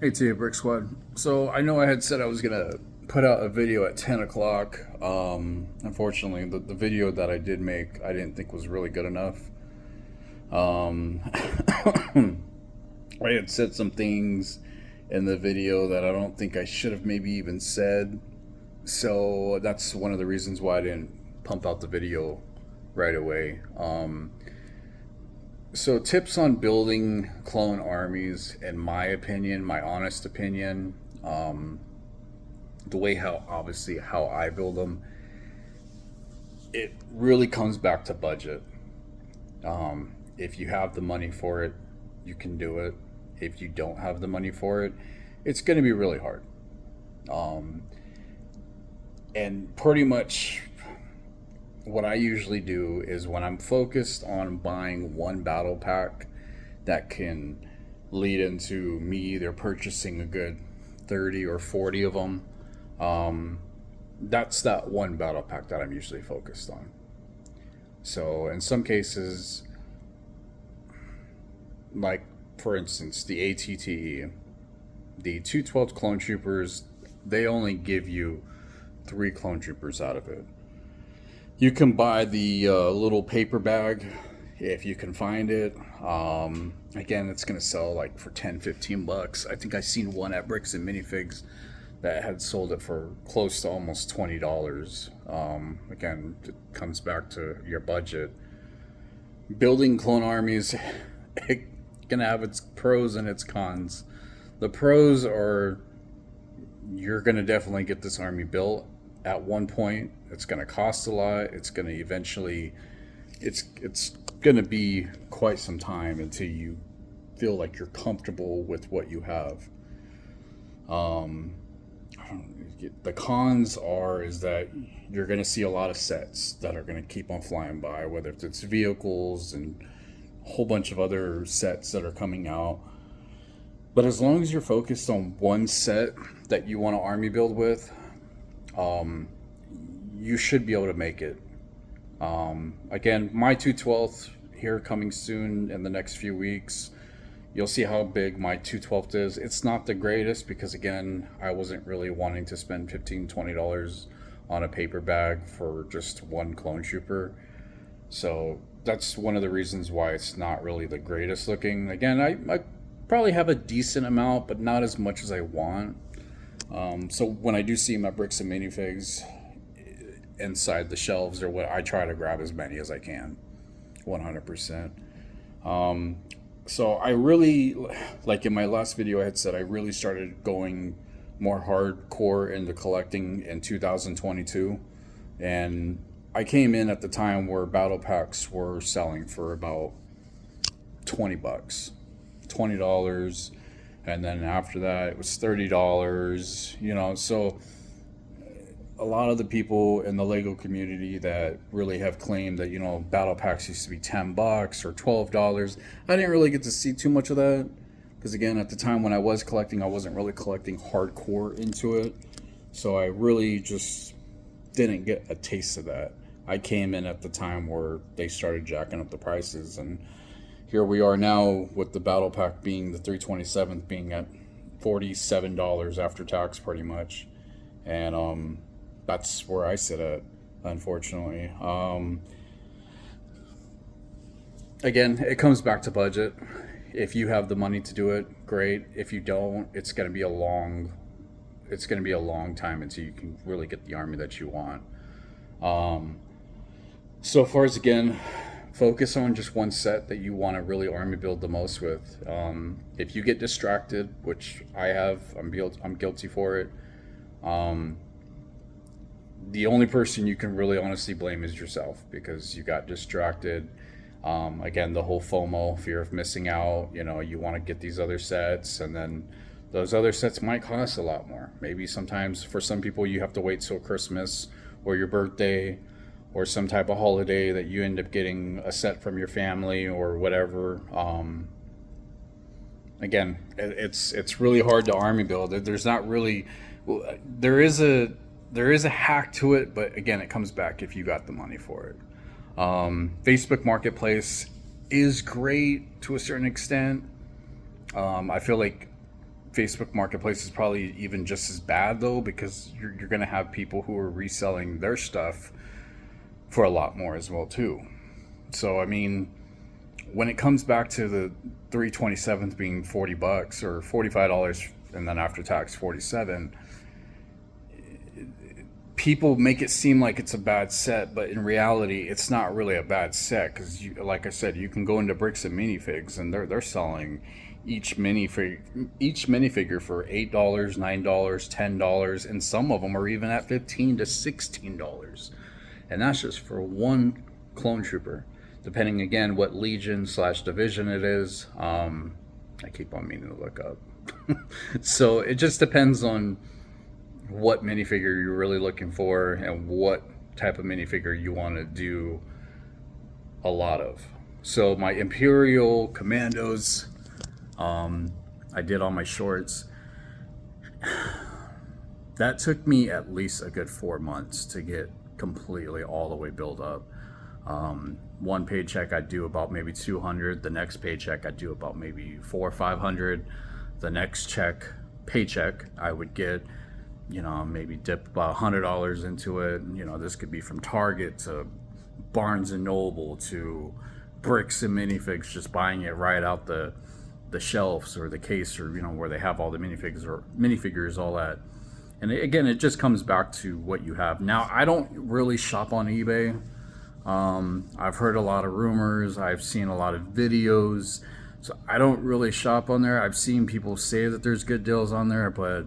Hey Tia Brick Squad. So I know I had said I was gonna put out a video at 10 o'clock. Unfortunately, the video that I did make I didn't think was really good enough. Um, I had said some things in the video that I don't think I should have maybe even said. So that's one of the reasons why I didn't pump out the video right away. So tips on building clone armies, in my opinion, my honest opinion, the way how obviously how I build them, it really comes back to budget. If you have the money for it, you can do it. If you don't have the money for it, it's going to be really hard. Um, and pretty much what I usually do is when I'm focused on buying one battle pack that can lead into me either purchasing a good 30 or 40 of them, um, that's that one battle pack that I'm usually focused on. So in some cases, like for instance, the ATTE, the 212 clone troopers, they only give you three clone troopers out of it. You can buy the little paper bag if you can find it. Again, it's going to sell like for 10, 15 bucks. I think I seen one at Bricks and Minifigs that had sold it for close to almost $20. Again, it comes back to your budget. Building clone armies, it's going to have its pros and its cons. The pros are you're going to definitely get this army built at one point. It's going to cost a lot. It's going to eventually, it's going to be quite some time until you feel like you're comfortable with what you have. Um, the cons are is that you're going to see a lot of sets that are going to keep on flying by, whether it's vehicles and a whole bunch of other sets that are coming out. But as long as you're focused on one set that you want to army build with, um, you should be able to make it. Again, my 212th here coming soon in the next few weeks. You'll see how big my 212th is. It's not the greatest because, again, I wasn't really wanting to spend $15, $20 on a paper bag for just one clone trooper. So that's one of the reasons why it's not really the greatest looking. Again, I probably have a decent amount, but not as much as I want. So when I do see my Bricks and Minifigs inside the shelves or what, I try to grab as many as I can, 100%. Um, so I really, like in my last video, I had said I really started going more hardcore into collecting in 2022, and I came in at the time where battle packs were selling for about 20 bucks, $20, and then after that it was $30. So a lot of the people in the Lego community that really have claimed that battle packs used to be 10 bucks or $12. I didn't really get to see too much of that because again, at the time when I was collecting, I wasn't really collecting hardcore into it. So I really just didn't get a taste of that. I came in at the time where they started jacking up the prices, and here we are now with the battle pack being the 327th being at $47 after tax pretty much. And that's where I sit at, unfortunately. Again, it comes back to budget. If you have the money to do it, great. If you don't, it's going to be a long time until you can really get the army that you want. Um, so far as again, focus on just one set that you want to really army build the most with. If you get distracted, which I have, I'm guilty for it. Um, the only person you can really honestly blame is yourself because you got distracted. Again, the whole FOMO, fear of missing out. You want to get these other sets, and then those other sets might cost a lot more. Maybe sometimes for some people you have to wait till Christmas or your birthday or some type of holiday that you end up getting a set from your family or whatever. Again, it's really hard to army build. There's not really, there is a there is a hack to it, but again, it comes back if you got the money for it. Facebook Marketplace is great to a certain extent. I feel like Facebook Marketplace is probably even just as bad though, because you're going to have people who are reselling their stuff for a lot more as well too. So I mean, when it comes back to the 327th being $40 or $45, and then after tax 47, people make it seem like it's a bad set, but in reality, it's not really a bad set, because like I said, you can go into Bricks and Minifigs, and they're selling each minifigure for $8, $9, $10, and some of them are even at $15 to $16, and that's just for one clone trooper, depending again what legion / division it is. I keep on meaning to look up. So it just depends on what minifigure you're really looking for and what type of minifigure you want to do a lot of. So my Imperial Commandos, I did on my shorts. That took me at least a good 4 months to get completely all the way built up. One paycheck I'd do about maybe 200. The next paycheck I'd do about maybe 400 or 500. The next paycheck I would get, maybe dip about $100 into it. This could be from Target to Barnes and Noble to Bricks and Minifigs, just buying it right out the shelves or the case, or where they have all the minifigures all at. And again, it just comes back to what you have. Now, I don't really shop on eBay. I've heard a lot of rumors. I've seen a lot of videos. So I don't really shop on there. I've seen people say that there's good deals on there, but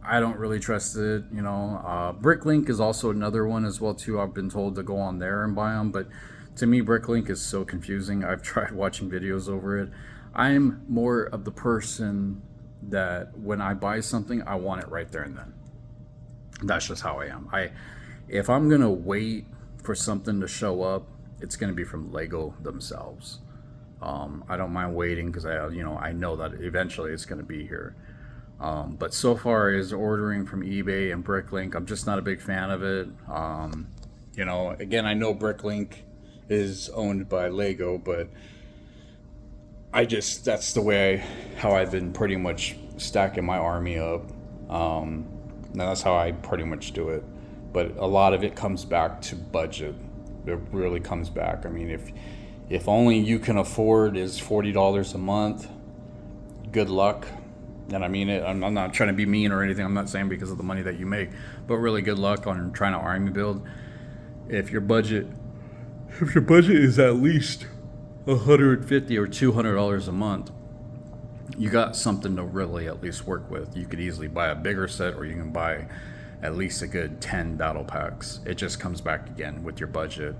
I don't really trust it. Bricklink is also another one as well too. I've been told to go on there and buy them, but to me, Bricklink is so confusing. I've tried watching videos over it. I'm more of the person that when I buy something, I want it right there and then. That's just how I am. If I'm gonna wait for something to show up, it's gonna be from Lego themselves. I don't mind waiting, because I know that eventually it's gonna be here. But so far as ordering from eBay and Bricklink, I'm just not a big fan of it. Again, I know Bricklink is owned by Lego, but that's the way how I've been pretty much stacking my army up. Now that's how I pretty much do it. But a lot of it comes back to budget. It really comes back. I mean, if only you can afford is $40 a month, good luck. And I mean it. I'm not trying to be mean or anything. I'm not saying because of the money that you make, but really good luck on trying to army build. If your budget is at least $150 or $200 a month, you got something to really at least work with. You could easily buy a bigger set, or you can buy at least a good 10 battle packs. It just comes back again with your budget.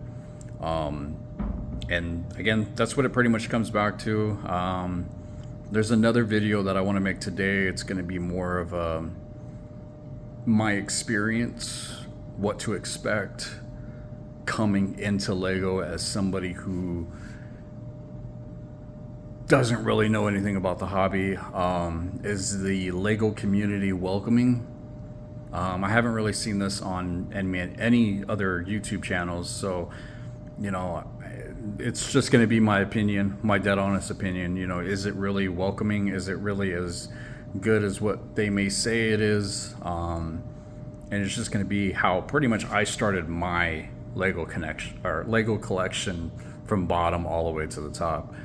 And again, that's what it pretty much comes back to. There's another video that I want to make today. It's going to be more of my experience, what to expect coming into Lego as somebody who doesn't really know anything about the hobby. Is the Lego community welcoming? I haven't really seen this on any other YouTube channels, so it's just going to be my opinion, my dead honest opinion. Is it really welcoming? Is it really as good as what they may say it is? And it's just going to be how pretty much I started my Lego collection from bottom all the way to the top.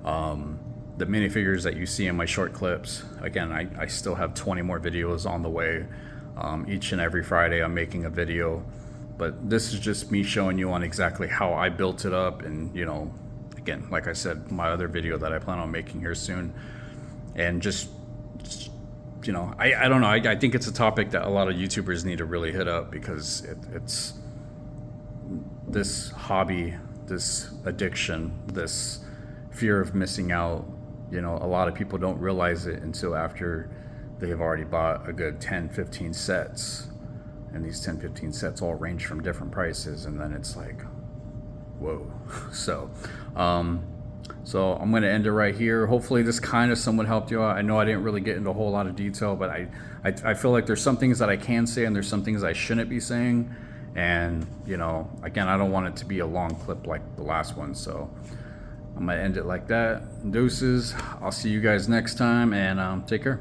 The minifigures that you see in my short clips, again, I still have 20 more videos on the way. Each and every Friday I'm making a video, but this is just me showing you on exactly how I built it up. And again, like I said, my other video that I plan on making here soon. And just I don't know, I think it's a topic that a lot of YouTubers need to really hit up, because it's this hobby, this addiction, this fear of missing out. A lot of people don't realize it until after they've already bought a good 10-15 sets, and these 10-15 sets all range from different prices, and then it's like, whoa. So I'm going to end it right here. Hopefully this kind of somewhat helped you out. I know I didn't really get into a whole lot of detail, but I feel like there's some things that I can say and there's some things I shouldn't be saying. And again, I don't want it to be a long clip like the last one, so I'm going to end it like that. Deuces. I'll see you guys next time, and take care.